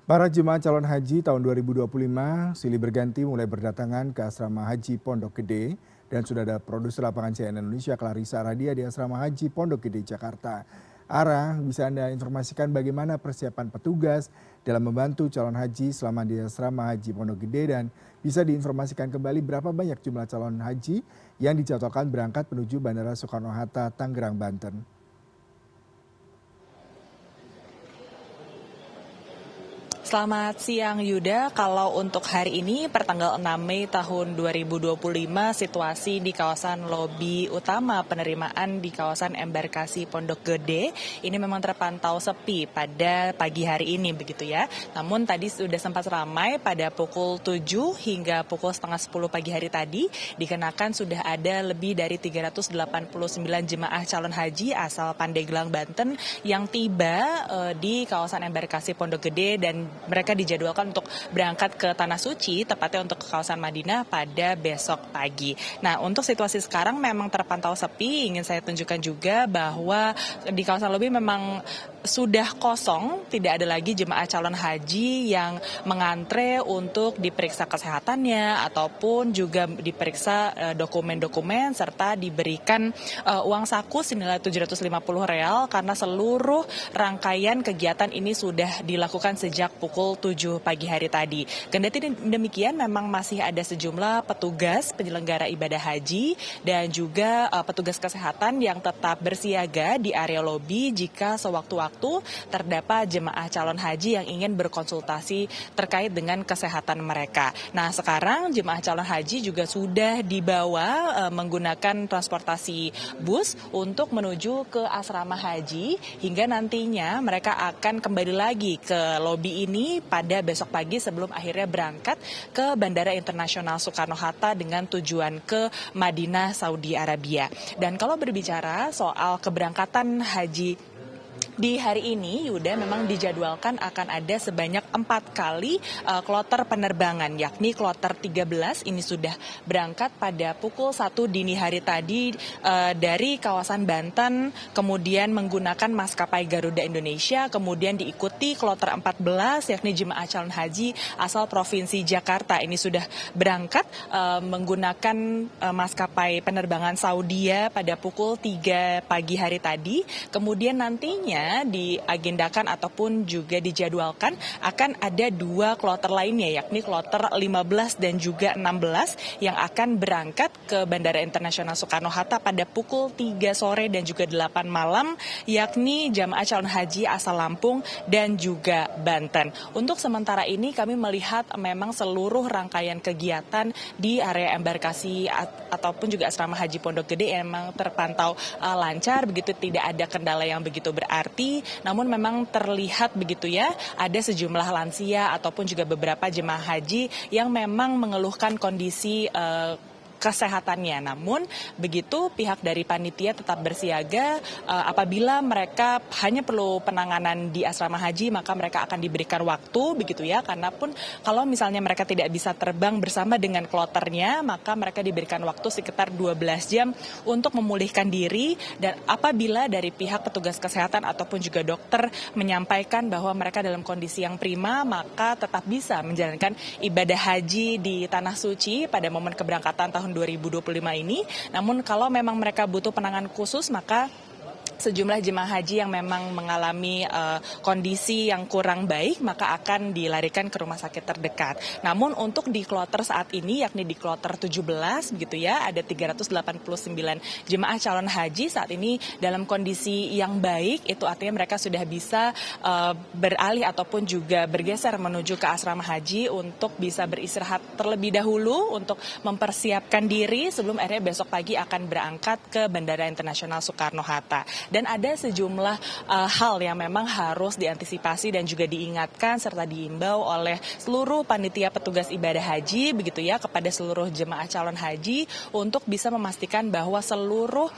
Para jemaah calon haji tahun 2025 silih berganti mulai berdatangan ke asrama haji Pondok Gede dan sudah ada produser lapangan CNN Indonesia Clarissa Radia di asrama haji Pondok Gede Jakarta. Ara, bisa Anda informasikan bagaimana persiapan petugas dalam membantu calon haji selama di asrama haji Pondok Gede dan bisa diinformasikan kembali berapa banyak jumlah calon haji yang dijadwalkan berangkat menuju Bandara Soekarno-Hatta, Tangerang, Banten. Selamat siang Yuda, kalau untuk hari ini pertanggal 6 Mei tahun 2025 situasi di kawasan lobi utama penerimaan di kawasan embarkasi Pondok Gede ini memang terpantau sepi pada pagi hari ini begitu ya. Namun tadi sudah sempat ramai pada pukul 7 hingga pukul setengah 10 pagi hari tadi dikenakan sudah ada lebih dari 389 jemaah calon haji asal Pandeglang Banten yang tiba di kawasan embarkasi Pondok Gede dan mereka dijadwalkan untuk berangkat ke Tanah Suci, tepatnya untuk ke kawasan Madinah pada besok pagi. Nah, untuk situasi sekarang memang terpantau sepi. Ingin saya tunjukkan juga bahwa di kawasan lobi memang sudah kosong, tidak ada lagi jemaah calon haji yang mengantre untuk diperiksa kesehatannya ataupun juga diperiksa dokumen-dokumen serta diberikan uang saku senilai 750 real karena seluruh rangkaian kegiatan ini sudah dilakukan sejak pukul 7 pagi hari tadi. Kendati demikian memang masih ada sejumlah petugas penyelenggara ibadah haji dan juga petugas kesehatan yang tetap bersiaga di area lobi jika sewaktu-waktu terdapat jemaah calon haji yang ingin berkonsultasi terkait dengan kesehatan mereka. Nah, sekarang jemaah calon haji juga sudah dibawa menggunakan transportasi bus untuk menuju ke asrama haji hingga nantinya mereka akan kembali lagi ke lobi ini pada besok pagi sebelum akhirnya berangkat ke Bandara Internasional Soekarno-Hatta dengan tujuan ke Madinah, Saudi Arabia. Dan kalau berbicara soal keberangkatan haji di hari ini, Yuda, memang dijadwalkan akan ada sebanyak 4 kali kloter penerbangan, yakni kloter 13 ini sudah berangkat pada pukul 1 dini hari tadi dari kawasan Banten, kemudian menggunakan maskapai Garuda Indonesia, kemudian diikuti kloter 14 yakni jemaah calon haji asal Provinsi Jakarta. Ini sudah berangkat menggunakan maskapai penerbangan Saudia pada pukul 3 pagi hari tadi, kemudian nantinya diagendakan ataupun juga dijadwalkan akan ada 2 kloter lainnya yakni kloter 15 dan juga 16 yang akan berangkat ke Bandara Internasional Soekarno-Hatta pada pukul 3 sore dan juga 8 malam yakni jamaah calon haji asal Lampung dan juga Banten. Untuk sementara ini kami melihat memang seluruh rangkaian kegiatan di area embarkasi ataupun juga asrama haji Pondok Gede memang terpantau lancar, begitu tidak ada kendala yang begitu berarti. Namun memang terlihat begitu ya, ada sejumlah lansia ataupun juga beberapa jemaah haji yang memang mengeluhkan kondisi kesehatannya. Namun begitu pihak dari panitia tetap bersiaga apabila mereka hanya perlu penanganan di asrama haji maka mereka akan diberikan waktu begitu ya, karena pun kalau misalnya mereka tidak bisa terbang bersama dengan kloternya maka mereka diberikan waktu sekitar 12 jam untuk memulihkan diri, dan apabila dari pihak petugas kesehatan ataupun juga dokter menyampaikan bahwa mereka dalam kondisi yang prima maka tetap bisa menjalankan ibadah haji di Tanah Suci pada momen keberangkatan tahun 2025 ini. Namun kalau memang mereka butuh penanganan khusus maka sejumlah jemaah haji yang memang mengalami kondisi yang kurang baik maka akan dilarikan ke rumah sakit terdekat. Namun untuk di kloter saat ini yakni di kloter 17 begitu ya, ada 389 jemaah calon haji saat ini dalam kondisi yang baik, itu artinya mereka sudah bisa beralih ataupun juga bergeser menuju ke asrama haji untuk bisa beristirahat terlebih dahulu untuk mempersiapkan diri sebelum akhirnya besok pagi akan berangkat ke Bandara Internasional Soekarno-Hatta. Dan ada sejumlah hal yang memang harus diantisipasi dan juga diingatkan serta diimbau oleh seluruh panitia petugas ibadah haji begitu ya kepada seluruh jemaah calon haji untuk bisa memastikan bahwa seluruh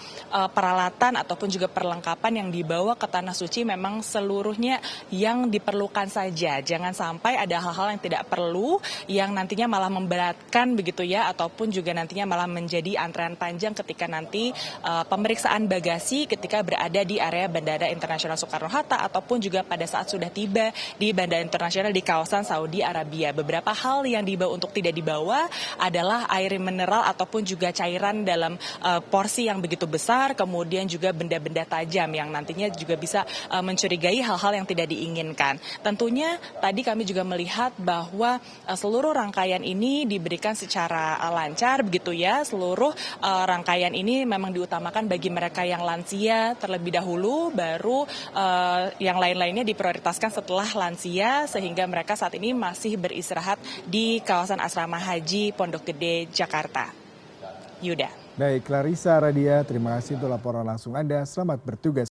peralatan ataupun juga perlengkapan yang dibawa ke Tanah Suci memang seluruhnya yang diperlukan saja. Jangan sampai ada hal-hal yang tidak perlu yang nantinya malah memberatkan begitu ya, ataupun juga nantinya malah menjadi antrean panjang ketika nanti pemeriksaan bagasi ketika berada berada di area Bandara Internasional Soekarno-Hatta ataupun juga pada saat sudah tiba di Bandara Internasional di kawasan Saudi Arabia. Beberapa hal yang dibawa untuk tidak dibawa adalah air mineral ataupun juga cairan dalam porsi yang begitu besar, kemudian juga benda-benda tajam yang nantinya juga bisa mencurigai hal-hal yang tidak diinginkan. Tentunya tadi kami juga melihat bahwa seluruh rangkaian ini diberikan secara lancar begitu ya. Seluruh rangkaian ini memang diutamakan bagi mereka yang lansia terlebih dahulu, baru yang lain-lainnya diprioritaskan setelah lansia, sehingga mereka saat ini masih beristirahat di kawasan Asrama Haji Pondok Gede, Jakarta. Yuda. Baik, Clarissa Radia, terima kasih untuk laporan langsung Anda. Selamat bertugas.